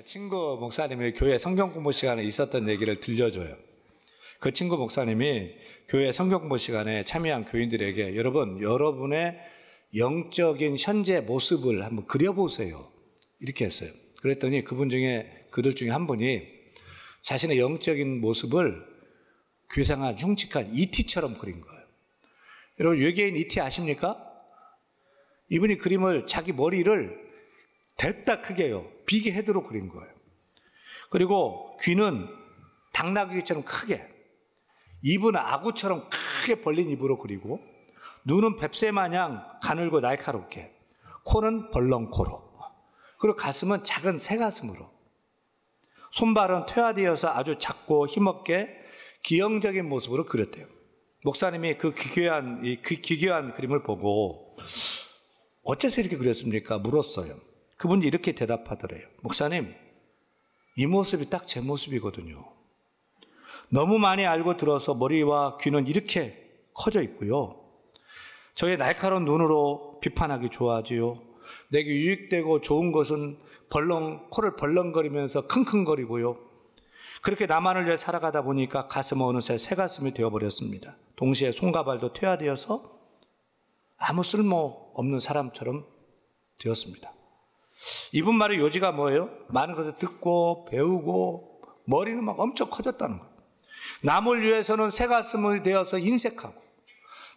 친구 목사님이 교회 성경 공부 시간에 있었던 얘기를 들려줘요. 그 친구 목사님이 교회 성경 공부 시간에 참여한 교인들에게 여러분의 영적인 현재 모습을 한번 그려보세요. 이렇게 했어요. 그랬더니 그들 중에 한 분이 자신의 영적인 모습을 괴상한 흉측한 ET처럼 그린 거예요. 여러분, 외계인 ET 아십니까? 이분이 그림을 자기 머리를 됐다 크게요. 비계 헤드로 그린 거예요. 그리고 귀는 당나귀처럼 크게, 입은 아구처럼 크게 벌린 입으로 그리고, 눈은 뱁새 마냥 가늘고 날카롭게, 코는 벌렁코로, 그리고 가슴은 작은 새가슴으로, 손발은 퇴화되어서 아주 작고 힘없게 기형적인 모습으로 그렸대요. 목사님이 그 기괴한 그림을 보고 어째서 이렇게 그렸습니까? 물었어요. 그분이 이렇게 대답하더래요. 목사님, 이 모습이 딱 제 모습이거든요. 너무 많이 알고 들어서 머리와 귀는 이렇게 커져 있고요. 저의 날카로운 눈으로 비판하기 좋아하지요. 내게 유익되고 좋은 것은 코를 벌렁거리면서 킁킁거리고요. 그렇게 나만을 위해 살아가다 보니까 가슴은 어느새 새가슴이 되어버렸습니다. 동시에 손과 발도 퇴화되어서 아무 쓸모없는 사람처럼 되었습니다. 이분 말의 요지가 뭐예요? 많은 것을 듣고 배우고 머리는 막 엄청 커졌다는 거예요. 남을 위해서는 새가슴이 되어서 인색하고,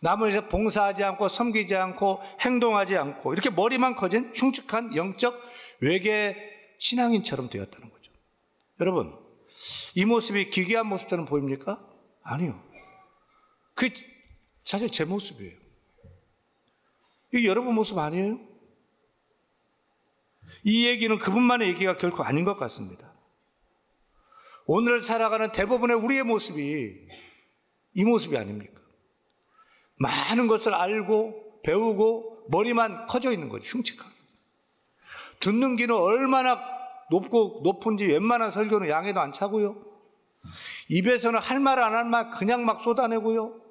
남을 위해서 봉사하지 않고 섬기지 않고 행동하지 않고, 이렇게 머리만 커진 흉측한 영적 외계 신앙인처럼 되었다는 거죠. 여러분, 이 모습이 기괴한 모습처럼 보입니까? 아니요. 그게 사실 제 모습이에요. 이게 여러분 모습 아니에요? 이 얘기는 그분만의 얘기가 결코 아닌 것 같습니다. 오늘 살아가는 대부분의 우리의 모습이 이 모습이 아닙니까? 많은 것을 알고 배우고 머리만 커져 있는 거죠. 흉측하게. 듣는 귀는 얼마나 높은지 웬만한 설교는 양에도 안 차고요. 입에서는 할 말 안 할 말 그냥 막 쏟아내고요.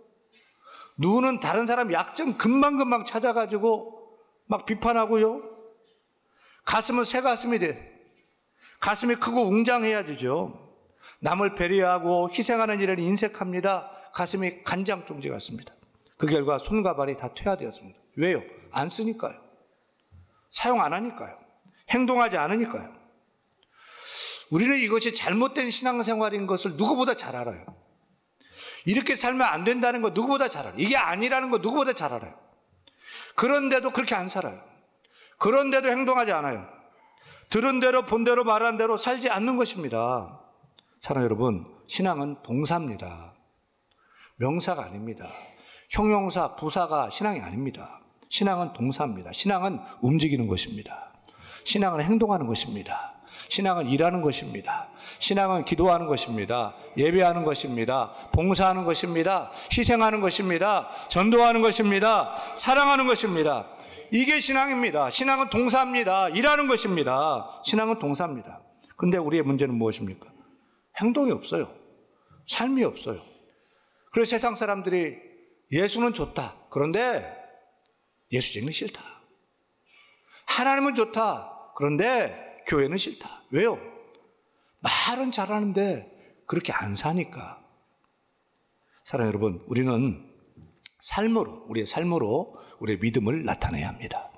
눈은 다른 사람 약점 금방금방 찾아가지고 막 비판하고요. 가슴은 새 가슴이 돼. 가슴이 크고 웅장해야 되죠. 남을 배려하고 희생하는 일을 인색합니다. 가슴이 간장종지 같습니다. 그 결과 손과 발이 다 퇴화되었습니다. 왜요? 안 쓰니까요. 사용 안 하니까요. 행동하지 않으니까요. 우리는 이것이 잘못된 신앙생활인 것을 누구보다 잘 알아요. 이렇게 살면 안 된다는 거 누구보다 잘 알아요. 이게 아니라는 거 누구보다 잘 알아요. 그런데도 그렇게 안 살아요. 그런데도 행동하지 않아요. 들은 대로 본 대로 말한 대로 살지 않는 것입니다. 사랑하는 여러분, 신앙은 동사입니다. 명사가 아닙니다. 형용사, 부사가 신앙이 아닙니다. 신앙은 동사입니다. 신앙은 움직이는 것입니다. 신앙은 행동하는 것입니다. 신앙은 일하는 것입니다. 신앙은 기도하는 것입니다. 예배하는 것입니다. 봉사하는 것입니다. 희생하는 것입니다. 전도하는 것입니다. 사랑하는 것입니다. 이게 신앙입니다. 신앙은 동사입니다. 일하는 것입니다. 신앙은 동사입니다. 근데 우리의 문제는 무엇입니까? 행동이 없어요. 삶이 없어요. 그래서 세상 사람들이 예수는 좋다. 그런데 예수쟁이는 싫다. 하나님은 좋다. 그런데 교회는 싫다. 왜요? 말은 잘하는데 그렇게 안 사니까. 사랑하는 여러분, 우리는 우리의 삶으로 우리의 믿음을 나타내야 합니다.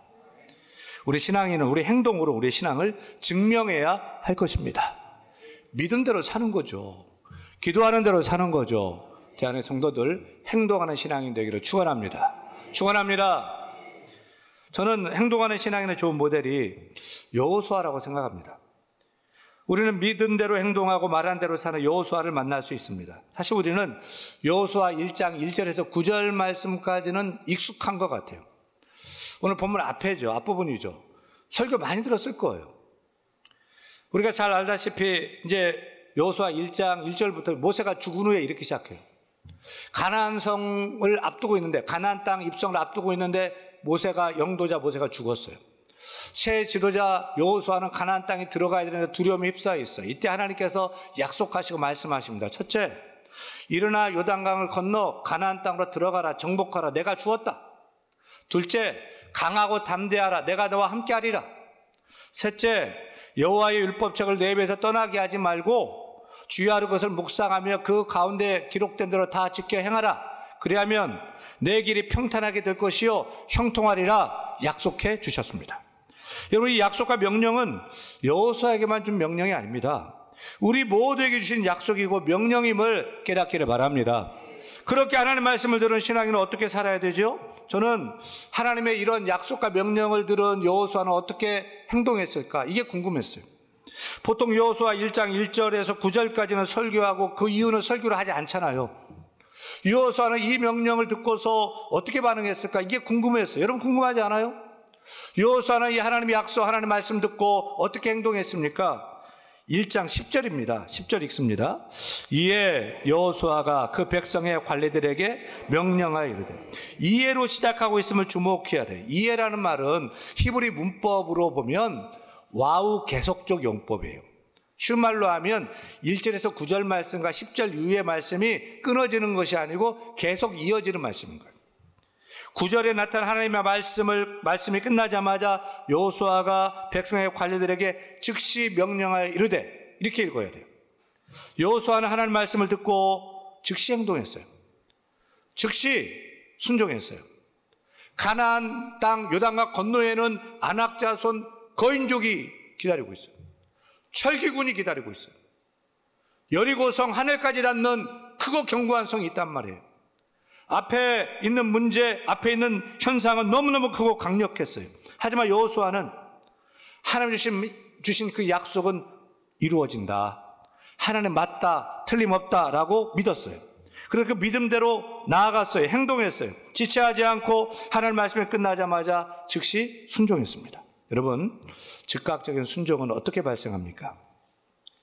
우리 신앙인은 우리 행동으로 우리의 신앙을 증명해야 할 것입니다. 믿음대로 사는 거죠. 기도하는 대로 사는 거죠. 대한의 성도들 행동하는 신앙인 되기를 축원합니다. 축원합니다. 저는 행동하는 신앙인의 좋은 모델이 여호수아라고 생각합니다. 우리는 믿은 대로 행동하고 말한 대로 사는 여호수아를 만날 수 있습니다. 사실 우리는 여호수아 1장 1절에서 9절 말씀까지는 익숙한 것 같아요. 오늘 본문 앞부분이죠. 설교 많이 들었을 거예요. 우리가 잘 알다시피 이제 여호수아 1장 1절부터 모세가 죽은 후에 이렇게 시작해요. 가나안 성을 앞두고 있는데, 가나안 땅 입성을 앞두고 있는데 영도자 모세가 죽었어요. 새 지도자 여호수아는 가나안 땅에 들어가야 되는데 두려움에 휩싸여 있어요. 이때 하나님께서 약속하시고 말씀하십니다. 첫째, 일어나 요단강을 건너 가나안 땅으로 들어가라. 정복하라. 내가 주었다. 둘째, 강하고 담대하라. 내가 너와 함께하리라. 셋째, 여호와의 율법책을 내 입에서 떠나게 하지 말고 주야로 그것을 묵상하며 그 가운데 기록된 대로 다 지켜 행하라. 그리하면 내 길이 평탄하게 될 것이요 형통하리라 약속해 주셨습니다. 여러분, 이 약속과 명령은 여호수아에게만 준 명령이 아닙니다. 우리 모두에게 주신 약속이고 명령임을 깨닫기를 바랍니다. 그렇게 하나님의 말씀을 들은 신앙인은 어떻게 살아야 되죠? 저는 하나님의 이런 약속과 명령을 들은 여호수아는 어떻게 행동했을까? 이게 궁금했어요. 보통 여호수아 1장 1절에서 9절까지는 설교하고 그 이후는 설교를 하지 않잖아요. 여호수아는 이 명령을 듣고서 어떻게 반응했을까? 이게 궁금했어요. 여러분 궁금하지 않아요? 여호수아는 이 하나님의 약속, 하나님의 말씀 듣고 어떻게 행동했습니까? 1장 10절입니다. 10절 읽습니다. 이에 여호수아가 그 백성의 관리들에게 명령하여 이르되, 이해로 시작하고 있음을 주목해야 돼. 이해라는 말은 히브리 문법으로 보면 와우 계속적 용법이에요. 쉬운 말로 하면 1절에서 9절 말씀과 10절 이후의 말씀이 끊어지는 것이 아니고 계속 이어지는 말씀인 거예요. 9절에 나타난 하나님의 말씀이 끝나자마자 여호수아가 백성의 관리들에게 즉시 명령하여 이르되, 이렇게 읽어야 돼요. 여호수아는 하나님의 말씀을 듣고 즉시 행동했어요. 즉시 순종했어요. 가나안 땅 요단강 건너에는 아낙 자손 거인족이 기다리고 있어요. 철기군이 기다리고 있어요. 여리고성 하늘까지 닿는 크고 견고한 성이 있단 말이에요. 앞에 있는 문제, 앞에 있는 현상은 너무너무 크고 강력했어요. 하지만 여호수아는 하나님 주신 그 약속은 이루어진다, 하나님 맞다, 틀림없다라고 믿었어요. 그래서 그 믿음대로 나아갔어요. 행동했어요. 지체하지 않고 하나님 말씀이 끝나자마자 즉시 순종했습니다. 여러분, 즉각적인 순종은 어떻게 발생합니까?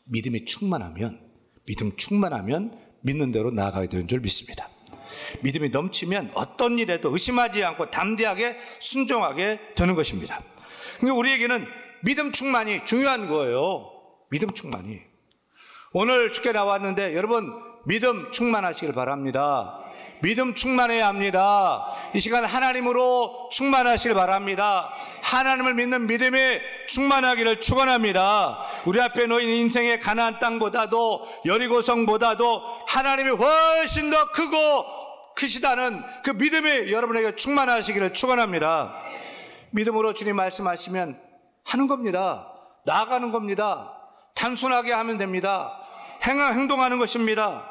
믿음 충만하면 믿는 대로 나아가야 되는 줄 믿습니다. 믿음이 넘치면 어떤 일에도 의심하지 않고 담대하게 순종하게 되는 것입니다. 그러니까 우리에게는 믿음 충만이 중요한 거예요. 믿음 충만이. 오늘 주께 나왔는데 여러분, 믿음 충만하시길 바랍니다. 믿음 충만해야 합니다. 이 시간 하나님으로 충만하시길 바랍니다. 하나님을 믿는 믿음이 충만하기를 축원합니다. 우리 앞에 놓인 인생의 가나안 땅보다도 여리고성보다도 하나님이 훨씬 더 크고 크시다는 그 믿음이 여러분에게 충만하시기를 축원합니다. 믿음으로 주님 말씀하시면 하는 겁니다. 나아가는 겁니다. 단순하게 하면 됩니다. 행동하는 것입니다.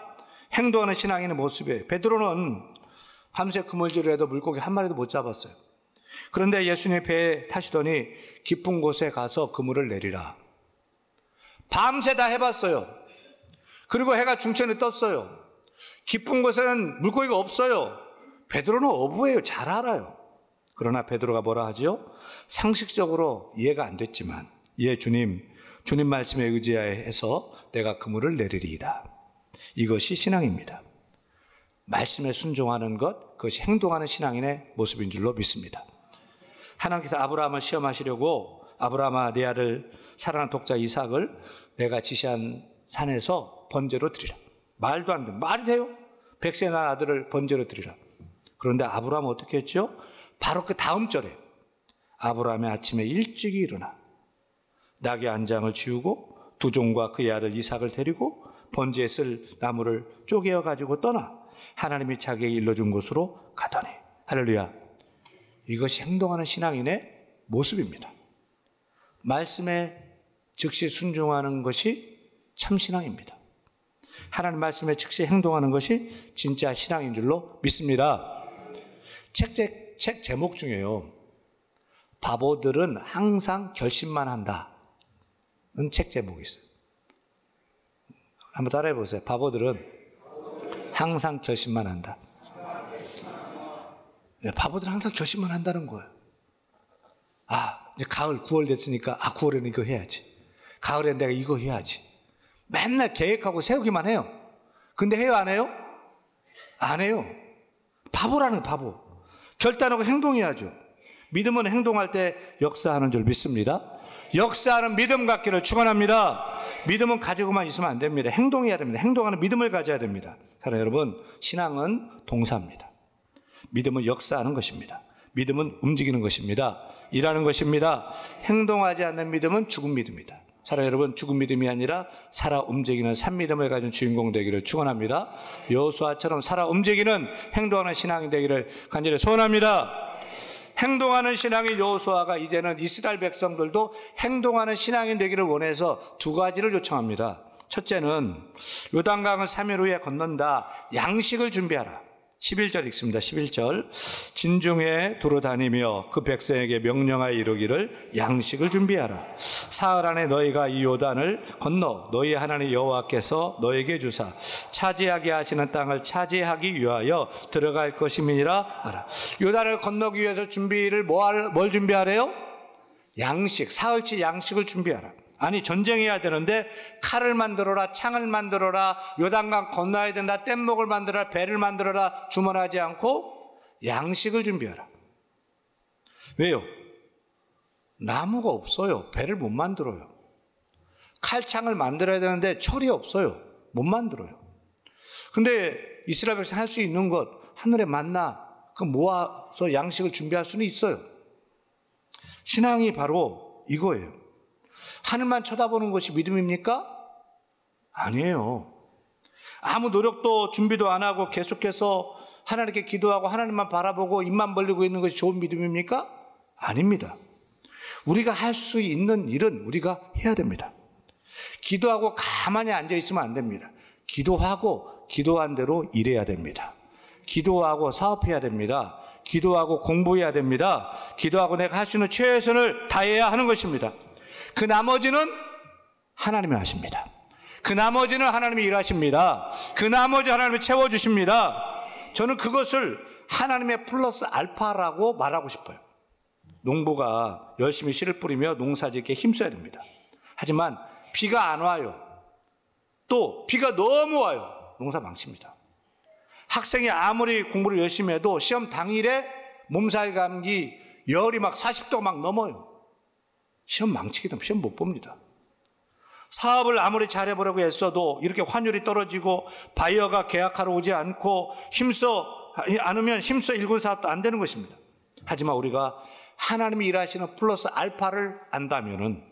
행동하는 신앙인의 모습이에요. 베드로는 밤새 그물질을 해도 물고기 한 마리도 못 잡았어요. 그런데 예수님의 배에 타시더니 깊은 곳에 가서 그물을 내리라. 밤새 다 해봤어요. 그리고 해가 중천에 떴어요. 깊은 곳에는 물고기가 없어요. 베드로는 어부예요. 잘 알아요. 그러나 베드로가 뭐라 하죠? 상식적으로 이해가 안 됐지만, 주님 말씀에 의지하여서 내가 그물을 내리리이다. 이것이 신앙입니다. 말씀에 순종하는 것, 그것이 행동하는 신앙인의 모습인 줄로 믿습니다. 하나님께서 아브라함을 시험하시려고, 아브라함아 내 아들 사랑하는 독자 이삭을 내가 지시한 산에서 번제로 드리라. 말도 안 돼. 말이 돼요? 100세 난 아들을 번제로 드리라. 그런데 아브라함은 어떻게 했죠? 바로 그 다음 절에 아브라함이 아침에 일찍이 일어나 낙의 한 장을 지우고 두 종과 그의 아들 이삭을 데리고 번제에 쓸 나무를 쪼개어 가지고 떠나 하나님이 자기에게 일러준 곳으로 가더니, 할렐루야, 이것이 행동하는 신앙인의 모습입니다. 말씀에 즉시 순종하는 것이 참 신앙입니다. 하나님 말씀에 즉시 행동하는 것이 진짜 신앙인 줄로 믿습니다. 책 제목 중에요, 바보들은 항상 결심만 한다는 책 제목이 있어요. 한번 따라해 보세요. 바보들은 항상 결심만 한다. 바보들은 항상 결심만 한다는 거예요. 이제 가을 9월 됐으니까 9월에는 이거 해야지. 가을엔 내가 이거 해야지. 맨날 계획하고 세우기만 해요. 근데 해요, 안 해요? 안 해요. 바보라는 바보. 결단하고 행동해야죠. 믿음은 행동할 때 역사하는 줄 믿습니다. 역사하는 믿음 갖기를 축원합니다. 믿음은 가지고만 있으면 안 됩니다. 행동해야 됩니다. 행동하는 믿음을 가져야 됩니다. 사랑하는 여러분, 신앙은 동사입니다. 믿음은 역사하는 것입니다. 믿음은 움직이는 것입니다. 일하는 것입니다. 행동하지 않는 믿음은 죽은 믿음이다. 사랑하는 여러분, 죽은 믿음이 아니라 살아 움직이는 산 믿음을 가진 주인공 되기를 축원합니다. 여호수아처럼 살아 움직이는 행동하는 신앙이 되기를 간절히 소원합니다. 행동하는 신앙인 여호수아가 이제는 이스라엘 백성들도 행동하는 신앙인 되기를 원해서 두 가지를 요청합니다. 첫째는 요단강을 3일 후에 건넌다. 양식을 준비하라. 11절 읽습니다. 11절. 진중에 두루 다니며 그 백성에게 명령하여 이르기를 양식을 준비하라. 사흘 안에 너희가 이 요단을 건너 너희 하나님 여호와께서 너에게 주사 차지하게 하시는 땅을 차지하기 위하여 들어갈 것임이니라 하라. 요단을 건너기 위해서 뭘 준비하래요? 양식, 사흘치 양식을 준비하라. 아니, 전쟁해야 되는데 칼을 만들어라, 창을 만들어라, 요단강 건너야 된다, 뗏목을 만들어라, 배를 만들어라 주문하지 않고 양식을 준비하라. 왜요? 나무가 없어요. 배를 못 만들어요. 칼창을 만들어야 되는데 철이 없어요. 못 만들어요. 근데 이스라엘 백성 할 수 있는 것, 하늘의 만나 그 모아서 양식을 준비할 수는 있어요. 신앙이 바로 이거예요. 하늘만 쳐다보는 것이 믿음입니까? 아니에요. 아무 노력도 준비도 안 하고 계속해서 하나님께 기도하고 하나님만 바라보고 입만 벌리고 있는 것이 좋은 믿음입니까? 아닙니다. 우리가 할 수 있는 일은 우리가 해야 됩니다. 기도하고 가만히 앉아 있으면 안 됩니다. 기도하고 기도한 대로 일해야 됩니다. 기도하고 사업해야 됩니다. 기도하고 공부해야 됩니다. 기도하고 내가 할 수 있는 최선을 다해야 하는 것입니다. 그 나머지는 하나님이 하십니다. 그 나머지는 하나님이 일하십니다. 그 나머지 하나님이 채워주십니다. 저는 그것을 하나님의 플러스 알파라고 말하고 싶어요. 농부가 열심히 씨를 뿌리며 농사짓기에 힘써야 됩니다. 하지만 비가 안 와요. 또 비가 너무 와요. 농사 망칩니다. 학생이 아무리 공부를 열심히 해도 시험 당일에 몸살 감기, 열이 막 40도가 막 넘어요. 시험 망치게 되면 시험 못 봅니다. 사업을 아무리 잘해보려고 했어도 이렇게 환율이 떨어지고 바이어가 계약하러 오지 않고 힘써 일군 사업도 안 되는 것입니다. 하지만 우리가 하나님이 일하시는 플러스 알파를 안다면은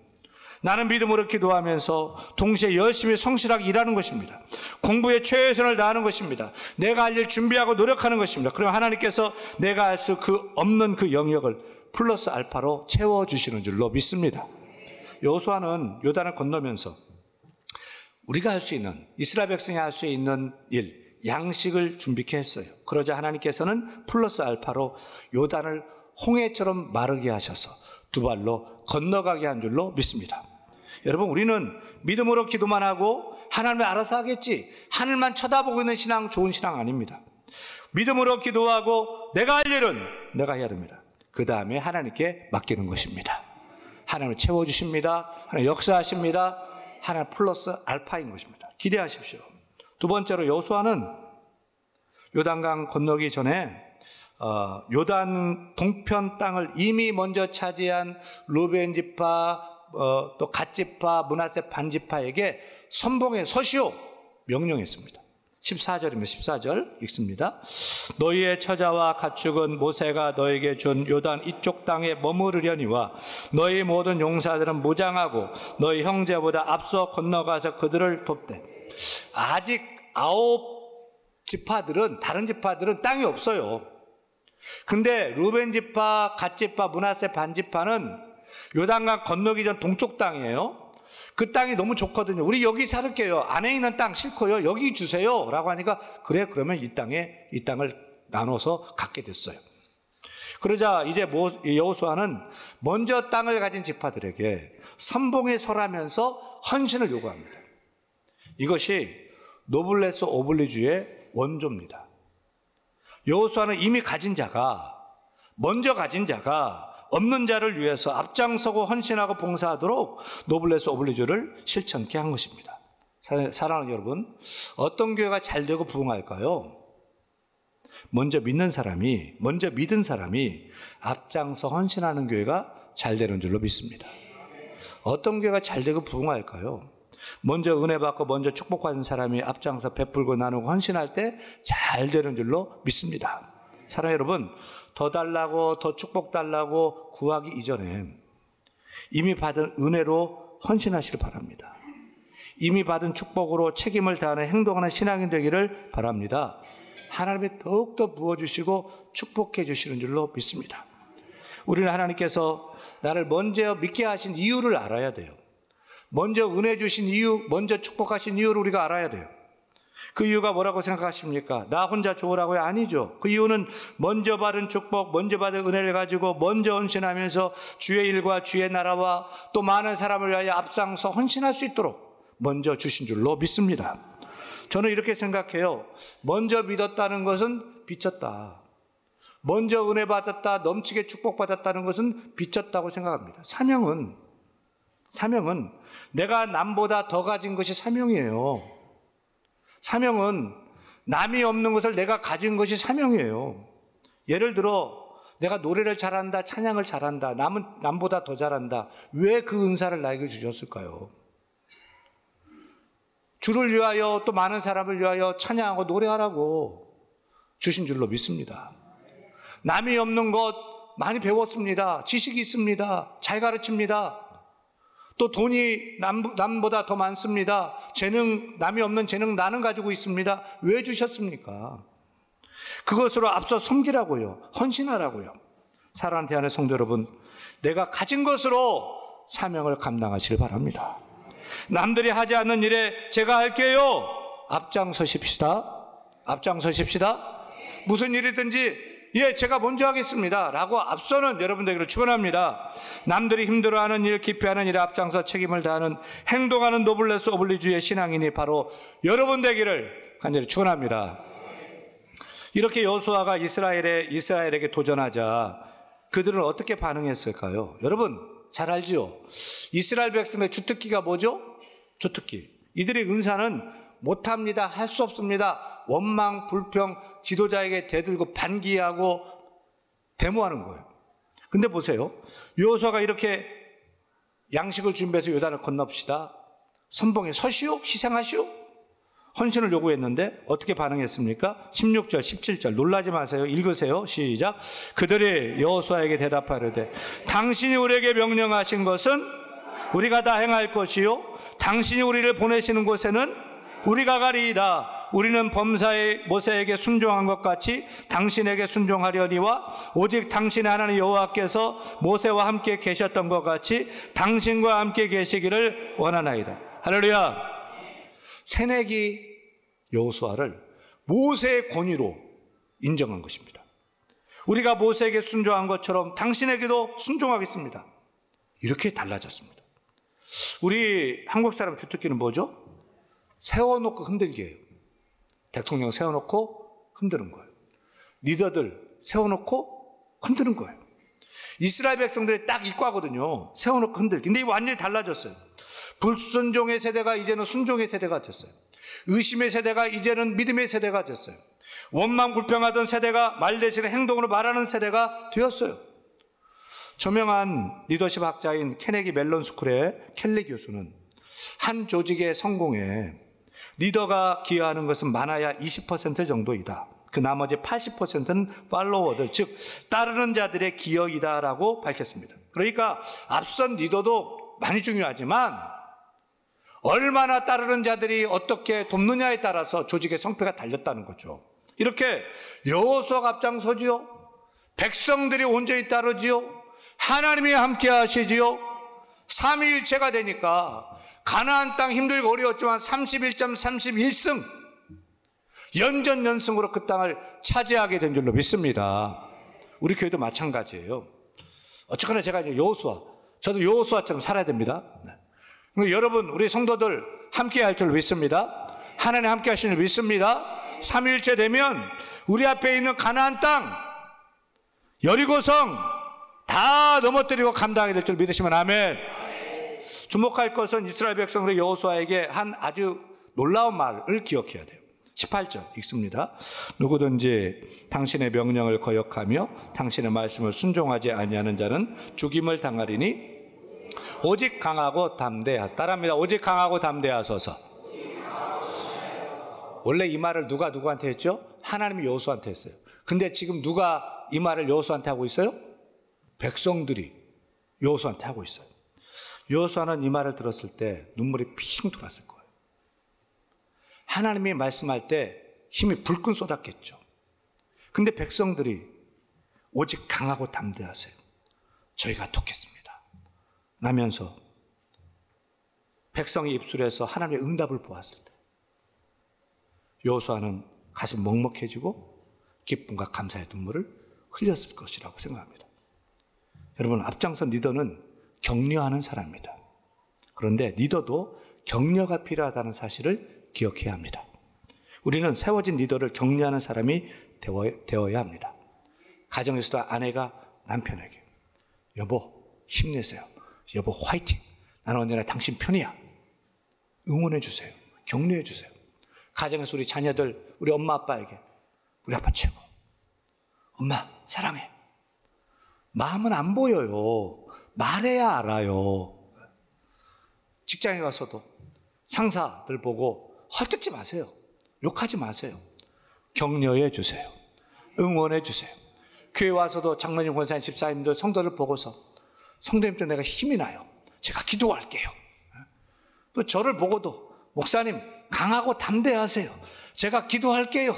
나는 믿음으로 기도하면서 동시에 열심히 성실하게 일하는 것입니다. 공부에 최선을 다하는 것입니다. 내가 할 일 준비하고 노력하는 것입니다. 그럼 하나님께서 내가 할 수 없는 그 영역을 플러스 알파로 채워주시는 줄로 믿습니다. 여호수아는 요단을 건너면서 우리가 할 수 있는, 이스라엘 백성이 할 수 있는 일, 양식을 준비케 했어요. 그러자 하나님께서는 플러스 알파로 요단을 홍해처럼 마르게 하셔서 두 발로 건너가게 한 줄로 믿습니다. 여러분, 우리는 믿음으로 기도만 하고 하나님이 알아서 하겠지, 하늘만 쳐다보고 있는 신앙, 좋은 신앙 아닙니다. 믿음으로 기도하고 내가 할 일은 내가 해야 됩니다. 그 다음에 하나님께 맡기는 것입니다. 하나님을 채워주십니다. 하나님 역사하십니다. 하나님 플러스 알파인 것입니다. 기대하십시오. 두 번째로 여호수아는 요단강 건너기 전에 요단 동편 땅을 이미 먼저 차지한 루벤 지파, 또 갓 지파, 므낫세 반 지파에게 선봉에 서시오 명령했습니다. 14절입니다. 14절 읽습니다. 너희의 처자와 가축은 모세가 너에게 준 요단 이쪽 땅에 머무르려니와 너희 모든 용사들은 무장하고 너희 형제보다 앞서 건너가서 그들을 돕되. 아직 9지파들은, 다른 지파들은 땅이 없어요. 근데 루벤 지파, 갓 지파, 므낫세 반 지파는 요단강 건너기 전 동쪽 땅이에요. 그 땅이 너무 좋거든요. 우리 여기 살을게요. 안에 있는 땅 싫고요. 여기 주세요. 라고 하니까 그래, 그러면 이 땅을 나눠서 갖게 됐어요. 그러자 이제 여호수아는 먼저 땅을 가진 지파들에게 선봉에 설하면서 헌신을 요구합니다. 이것이 노블레스 오블리주의 원조입니다. 여호수아는 이미 가진 자가, 먼저 가진 자가 없는 자를 위해서 앞장서고 헌신하고 봉사하도록 노블레스 오블리주를 실천케 한 것입니다. 사랑하는 여러분, 어떤 교회가 잘 되고 부흥할까요? 먼저 믿는 사람이, 먼저 믿은 사람이 앞장서 헌신하는 교회가 잘 되는 줄로 믿습니다. 어떤 교회가 잘 되고 부흥할까요? 먼저 은혜 받고 먼저 축복받은 사람이 앞장서 베풀고 나누고 헌신할 때 잘 되는 줄로 믿습니다. 사랑하는 여러분, 더 달라고, 더 축복 달라고 구하기 이전에 이미 받은 은혜로 헌신하시길 바랍니다. 이미 받은 축복으로 책임을 다하는 행동하는 신앙이 되기를 바랍니다. 하나님이 더욱더 부어주시고 축복해 주시는 줄로 믿습니다. 우리는 하나님께서 나를 먼저 믿게 하신 이유를 알아야 돼요. 먼저 은혜 주신 이유, 먼저 축복하신 이유를 우리가 알아야 돼요. 그 이유가 뭐라고 생각하십니까? 나 혼자 좋으라고요? 아니죠. 그 이유는 먼저 받은 축복, 먼저 받은 은혜를 가지고 먼저 헌신하면서 주의 일과 주의 나라와 또 많은 사람을 위하여 앞장서 헌신할 수 있도록 먼저 주신 줄로 믿습니다. 저는 이렇게 생각해요. 먼저 믿었다는 것은 비쳤다. 먼저 은혜 받았다, 넘치게 축복받았다는 것은 비쳤다고 생각합니다. 사명은 내가 남보다 더 가진 것이 사명이에요. 사명은 남이 없는 것을 내가 가진 것이 사명이에요. 예를 들어 내가 노래를 잘한다, 찬양을 잘한다, 남보다 더 잘한다. 왜 그 은사를 나에게 주셨을까요? 주를 위하여 또 많은 사람을 위하여 찬양하고 노래하라고 주신 줄로 믿습니다. 남이 없는 것 많이 배웠습니다. 지식이 있습니다. 잘 가르칩니다. 또 돈이 남보다 더 많습니다. 남이 없는 재능 나는 가지고 있습니다. 왜 주셨습니까? 그것으로 앞서 섬기라고요. 헌신하라고요. 사랑하는 대한의 성도 여러분, 내가 가진 것으로 사명을 감당하시길 바랍니다. 남들이 하지 않는 일에 제가 할게요. 앞장서십시다. 무슨 일이든지 제가 먼저 하겠습니다 라고 앞서는 여러분들에게 축원합니다. 남들이 힘들어하는 일, 기피하는 일에 앞장서 책임을 다하는 행동하는 노블레스 오블리주의 신앙인이 바로 여러분 되기를 간절히 축원합니다. 이렇게 여호수아가 이스라엘에게 도전하자 그들은 어떻게 반응했을까요? 여러분 잘 알죠? 이스라엘 백성의 주특기가 뭐죠? 주특기. 이들의 은사는 못합니다, 할 수 없습니다, 원망, 불평, 지도자에게 대들고 반기하고 데모하는 거예요. 근데 보세요. 여호수아가 이렇게 양식을 준비해서 요단을 건넙시다, 선봉에 서시오, 희생하시오, 헌신을 요구했는데 어떻게 반응했습니까? 16절, 17절 놀라지 마세요. 읽으세요. 시작. 그들이 여호수아에게 대답하려되 당신이 우리에게 명령하신 것은 우리가 다 행할 것이요 당신이 우리를 보내시는 곳에는 우리가 가리이다. 우리는 범사의 모세에게 순종한 것 같이 당신에게 순종하려니와 오직 당신의 하나님 여호와께서 모세와 함께 계셨던 것 같이 당신과 함께 계시기를 원하나이다. 할렐루야. 새내기 여호수아를 모세의 권위로 인정한 것입니다. 우리가 모세에게 순종한 것처럼 당신에게도 순종하겠습니다. 이렇게 달라졌습니다. 우리 한국 사람 주특기는 뭐죠? 세워놓고 흔들기예요. 대통령 세워놓고 흔드는 거예요. 리더들 세워놓고 흔드는 거예요. 이스라엘 백성들이 딱 이과거든요. 세워놓고 흔들기. 근데 이거 완전히 달라졌어요. 불순종의 세대가 이제는 순종의 세대가 됐어요. 의심의 세대가 이제는 믿음의 세대가 됐어요. 원망 불평하던 세대가 말 대신에 행동으로 말하는 세대가 되었어요. 저명한 리더십 학자인 케네기 멜론 스쿨의 켈리 교수는 한 조직의 성공에 리더가 기여하는 것은 많아야 20% 정도이다. 그 나머지 80%는 팔로워들, 즉 따르는 자들의 기여이다라고 밝혔습니다. 그러니까 앞선 리더도 많이 중요하지만 얼마나 따르는 자들이 어떻게 돕느냐에 따라서 조직의 성패가 달렸다는 거죠. 이렇게 여호수아가 앞장서지요. 백성들이 온전히 따르지요. 하나님이 함께 하시지요. 삼위일체가 되니까 가나안 땅 힘들고 어려웠지만 31.31승 연전연승으로 그 땅을 차지하게 된 줄로 믿습니다. 우리 교회도 마찬가지예요. 어쨌거나 제가 이제 저도 여호수아처럼 살아야 됩니다. 여러분, 우리 성도들 함께 할 줄 믿습니다. 하나님 함께 하시는 줄 믿습니다. 삼위일체 되면 우리 앞에 있는 가나안 땅, 여리고성 다 넘어뜨리고 감당하게 될 줄 믿으시면 아멘. 주목할 것은 이스라엘 백성들의 여호수아에게 한 아주 놀라운 말을 기억해야 돼요. 18절 읽습니다. 누구든지 당신의 명령을 거역하며 당신의 말씀을 순종하지 아니하는 자는 죽임을 당하리니 오직 강하고 담대하. 따라합니다. 오직 강하고 담대하소서. 원래 이 말을 누가 누구한테 했죠? 하나님이 여호수아한테 했어요. 근데 지금 누가 이 말을 여호수아한테 하고 있어요? 백성들이 여호수아한테 하고 있어요. 여호수아는 이 말을 들었을 때 눈물이 핑 돌았을 거예요. 하나님이 말씀할 때 힘이 불끈 쏟았겠죠. 근데 백성들이 오직 강하고 담대하세요. 저희가 돕겠습니다 라면서 백성의 입술에서 하나님의 응답을 보았을 때 여호수아는 가슴 먹먹해지고 기쁨과 감사의 눈물을 흘렸을 것이라고 생각합니다. 여러분, 앞장선 리더는 격려하는 사람입니다. 그런데 리더도 격려가 필요하다는 사실을 기억해야 합니다. 우리는 세워진 리더를 격려하는 사람이 되어야 합니다. 가정에서도 아내가 남편에게 여보 힘내세요, 여보 화이팅, 나는 언제나 당신 편이야, 응원해 주세요, 격려해 주세요. 가정에서 우리 자녀들, 우리 엄마 아빠에게 우리 아빠 최고, 엄마 사랑해. 마음은 안 보여요. 말해야 알아요. 직장에 가서도 상사들 보고 헐뜯지 마세요. 욕하지 마세요. 격려해 주세요. 응원해 주세요. 교회 와서도 장로님, 권사님, 집사님들, 성도를 보고서 성도님들 내가 힘이 나요, 제가 기도할게요. 또 저를 보고도 목사님 강하고 담대하세요, 제가 기도할게요.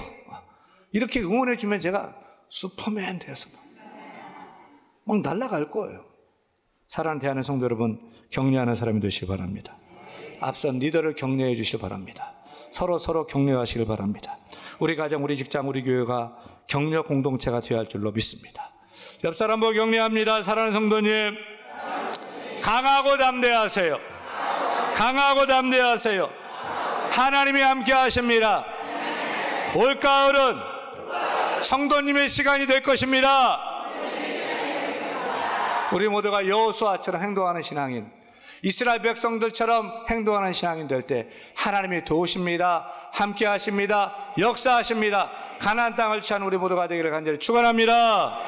이렇게 응원해 주면 제가 슈퍼맨 되어서 막 날아갈 거예요. 사랑하는 대한의 성도 여러분, 격려하는 사람이 되시기 바랍니다. 앞선 리더를 격려해 주시기 바랍니다. 서로 격려하시길 바랍니다. 우리 가정, 우리 직장, 우리 교회가 격려 공동체가 되어야 할 줄로 믿습니다. 옆 사람 보고 격려합니다. 사랑하는 성도님, 강하고 담대하세요. 강하고 담대하세요. 하나님이 함께 하십니다. 올가을은 성도님의 시간이 될 것입니다. 우리 모두가 여호수아처럼 행동하는 신앙인, 이스라엘 백성들처럼 행동하는 신앙인 될 때 하나님이 도우십니다. 함께 하십니다. 역사하십니다. 가나안 땅을 취한 우리 모두가 되기를 간절히 축원합니다.